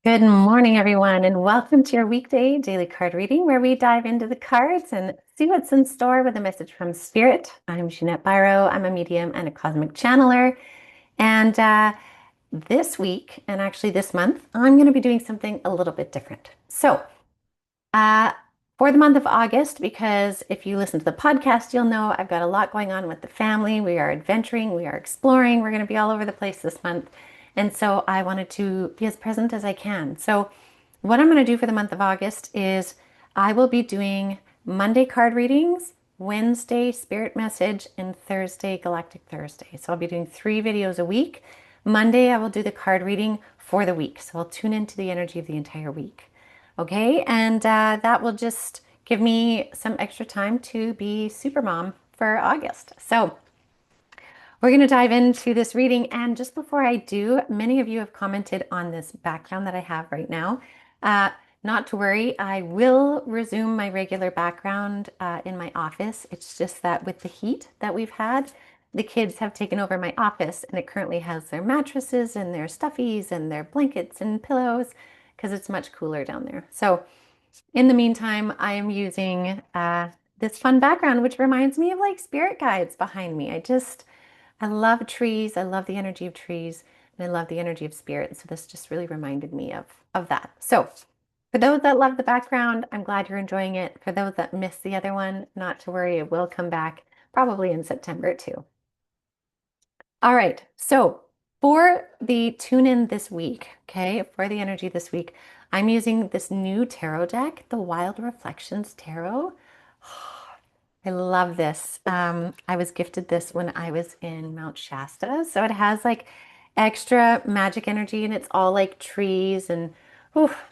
Good morning, everyone, and welcome to your weekday daily card reading where we dive into the cards and see what's in store with a message from Spirit. I'm Jeanette Byro. I'm a medium and a cosmic channeler. And this week, and actually this month, I'm going to be doing something a little bit different. Uh, for the month of August, because if you listen to the podcast, you'll know I've got a lot going on with the family. We are adventuring, we are exploring, we're going to be all over the place this month. And so I wanted to be as present as I can. So, what I'm going to do for the month of August is I will be doing Monday card readings, Wednesday spirit message, and Thursday galactic Thursday. So I'll be doing 3 videos a week. Monday, I will do the card reading for the week. So I'll tune into the energy of the entire week. Okay, and that will just give me some extra time to be super mom for August. So we're going to dive into this reading. And just before I do, many of you have commented on this background that I have right now. Uh, Not to worry, I will resume my regular background in my office. It's just that with the heat that we've had, the kids have taken over my office and it currently has their mattresses and their stuffies and their blankets and pillows because it's much cooler down there. So in the meantime, I am using this fun background, which reminds me of like spirit guides behind me. I love trees. I love the energy of trees and I love the energy of spirit. So this just really reminded me of that. So for those that love the background, I'm glad you're enjoying it. For those that missed the other one, not to worry, it will come back probably in September too. All right. So for the tune in this week, okay, for the energy this week, I'm using this new tarot deck, the Wild Reflections Tarot. I love this. I was gifted this when I was in Mount Shasta. So it has like extra magic energy and it's all like trees and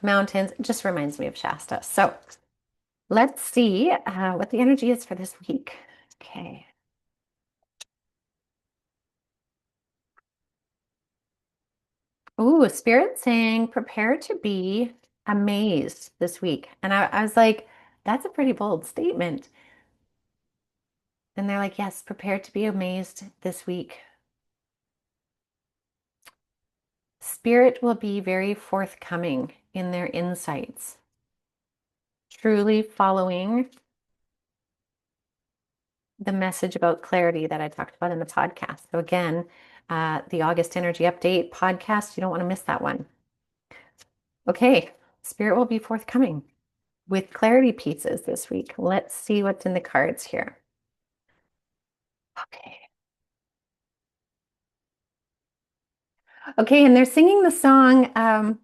mountains. It just reminds me of Shasta. So let's see what the energy is for this week. Okay. Ooh, Spirit saying prepare to be amazed this week. And I was like, that's a pretty bold statement. And they're like, yes, prepare to be amazed this week. Spirit will be very forthcoming in their insights, truly following the message about clarity that I talked about in the podcast. So, again, the August Energy Update podcast, you don't want to miss that one. Okay, Spirit will be forthcoming with clarity pieces this week. Let's see what's in the cards here. Okay. Okay, and they're singing the song,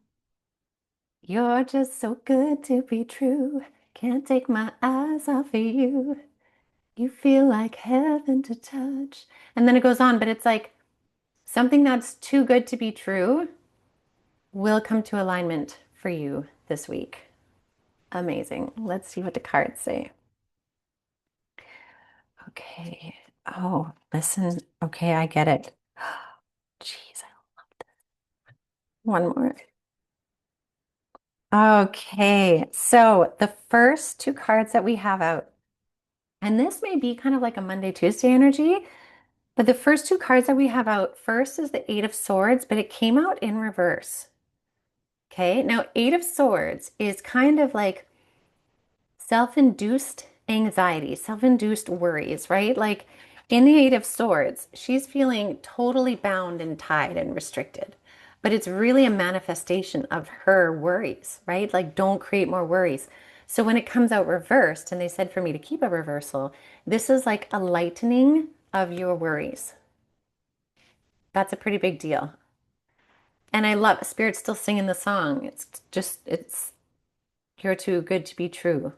You're just so good to be true. Can't take my eyes off of you. You feel like heaven to touch. And then it goes on, but it's like something that's too good to be true will come to alignment for you this week. Amazing. Let's see what the cards say. Okay. Oh, listen. Okay, I get it. Jeez. One more. Okay. So the first 2 cards that we have out, and this may be kind of like a Monday, Tuesday energy, but the first 2 cards that we have out first is the Eight of Swords, but it came out in reverse. Okay, now Eight of Swords is kind of like self-induced anxiety, self-induced worries, right? Like in the Eight of Swords, she's feeling totally bound and tied and restricted, but it's really a manifestation of her worries, right? Like don't create more worries. So when it comes out reversed, and they said for me to keep a reversal, this is like a lightening of your worries. That's a pretty big deal. And I love Spirit's still singing the song. It's you're too good to be true.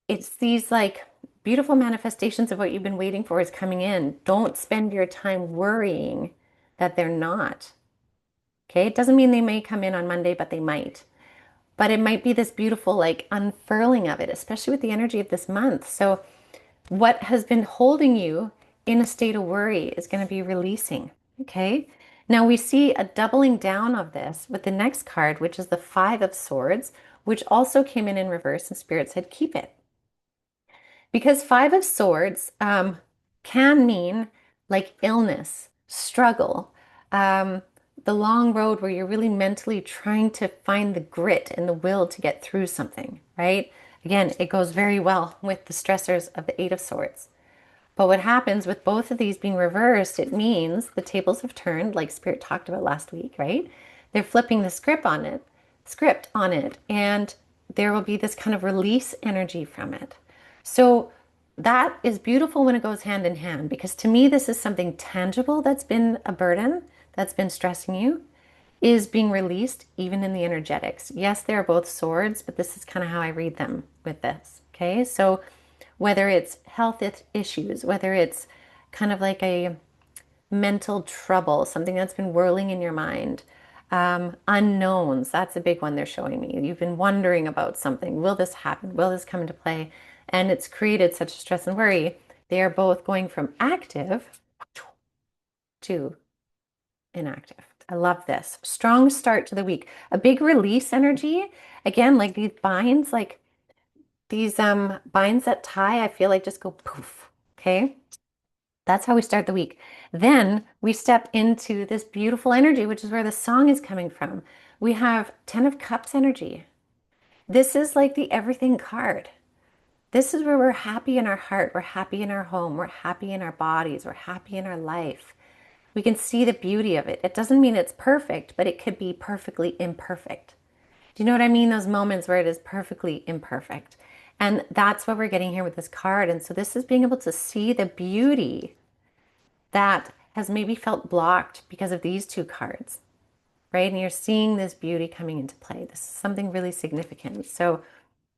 It's these like beautiful manifestations of what you've been waiting for is coming in. Don't spend your time worrying that they're not. Okay. It doesn't mean they may come in on Monday, but they might. But it might be this beautiful like unfurling of it, especially with the energy of this month. So what has been holding you in a state of worry is going to be releasing. Okay. Now we see a doubling down of this with the next card, which is the Five of Swords, which also came in reverse, and Spirit said, keep it. Because Five of Swords can mean like illness, struggle, um, the long road where you're really mentally trying to find the grit and the will to get through something, right? Again, it goes very well with the stressors of the Eight of Swords. But what happens with both of these being reversed, it means the tables have turned, like Spirit talked about last week, right? They're flipping the script on it, and there will be this kind of release energy from it. So that is beautiful when it goes hand in hand, because to me, this is something tangible that's been a burden, that's been stressing you, is being released even in the energetics. Yes, they're both swords, but this is kind of how I read them with this. Okay, so whether it's health issues, whether it's kind of like a mental trouble, something that's been whirling in your mind, unknowns, that's a big one they're showing me. You've been wondering about something. Will this happen? Will this come into play? And it's created such stress and worry. They are both going from active to inactive. I love this. Strong start to the week. A big release energy. Again, like these binds, like these binds that tie, I feel like just go poof. Okay. That's how we start the week. Then we step into this beautiful energy, which is where the song is coming from. We have 10 of Cups energy. This is like the everything card. This is where we're happy in our heart, we're happy in our home, we're happy in our bodies, we're happy in our life. We can see the beauty of it. It doesn't mean it's perfect, but it could be perfectly imperfect. Do you know what I mean? Those moments where it is perfectly imperfect. And that's what we're getting here with this card. And so this is being able to see the beauty that has maybe felt blocked because of these two cards, right? And you're seeing this beauty coming into play. This is something really significant. So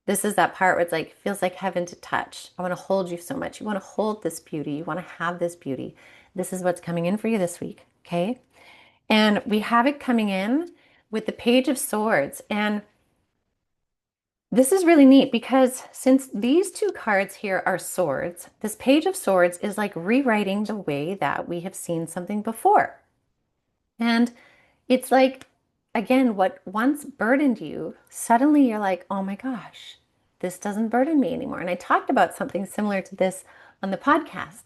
this is that part where it's like, feels like heaven to touch. I want to hold you so much. You want to hold this beauty. You want to have this beauty. This is what's coming in for you this week. Okay. And we have it coming in with the Page of Swords. And this is really neat because since these two cards here are swords, this Page of Swords is like rewriting the way that we have seen something before. And it's like, again, what once burdened you, suddenly you're like, oh my gosh, this doesn't burden me anymore. And I talked about something similar to this on the podcast.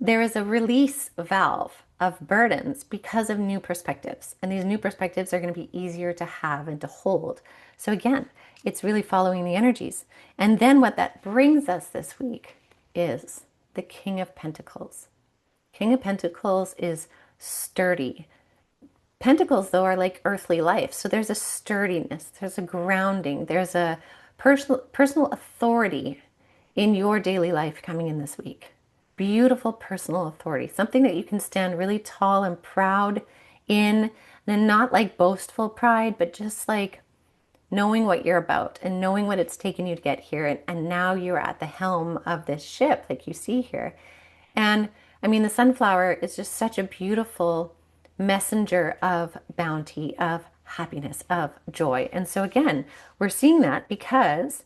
There is a release valve of burdens because of new perspectives. And these new perspectives are going to be easier to have and to hold. So again, it's really following the energies. And then what that brings us this week is the King of Pentacles. King of Pentacles is sturdy. Pentacles, though, are like earthly life. So there's a sturdiness, there's a grounding, there's a personal authority in your daily life coming in this week. Beautiful personal authority, something that you can stand really tall and proud in, and not like boastful pride, but just like knowing what you're about and knowing what it's taken you to get here. And now you're at the helm of this ship, like you see here. And I mean, the sunflower is just such a beautiful messenger of bounty, of happiness, of joy. And so, again, we're seeing that because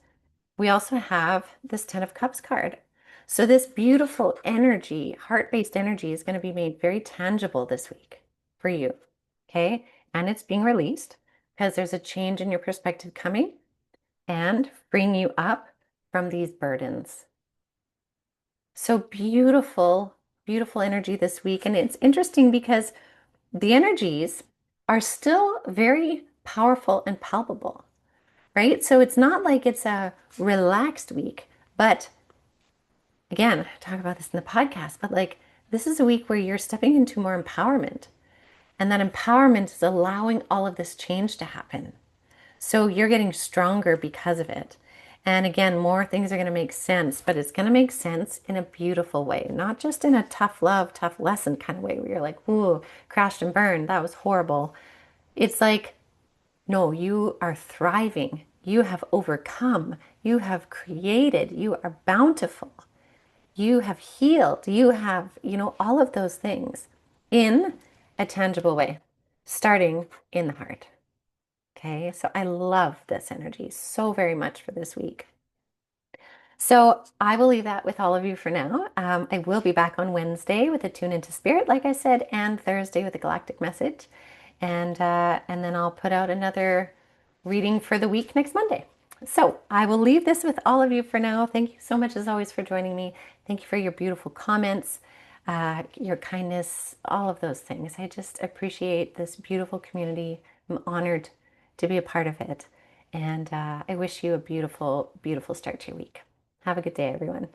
we also have this 10 of Cups card. So, this beautiful energy, heart based energy, is going to be made very tangible this week for you. Okay. And it's being released because there's a change in your perspective coming and freeing you up from these burdens. So beautiful, beautiful energy this week. And it's interesting because the energies are still very powerful and palpable, right? So it's not like it's a relaxed week, but again, I talk about this in the podcast, but like this is a week where you're stepping into more empowerment. And that empowerment is allowing all of this change to happen. So you're getting stronger because of it. And again, more things are going to make sense, but it's going to make sense in a beautiful way, not just in a tough love, tough lesson kind of way where you're like, ooh, crashed and burned. That was horrible. It's like, no, you are thriving. You have overcome. You have created. You are bountiful. You have healed. You have, all of those things in a tangible way, starting in the heart. Okay, so I love this energy so very much for this week. So I will leave that with all of you for now. I will be back on Wednesday with a tune into spirit, like I said, and Thursday with a galactic message, and then I'll put out another reading for the week next Monday. So I will leave this with all of you for now. Thank you so much, as always, for joining me. Thank you for your beautiful comments. your kindness, all of those things. I just appreciate this beautiful community. I'm honored to be a part of it. And I wish you a beautiful, beautiful start to your week. Have a good day, everyone.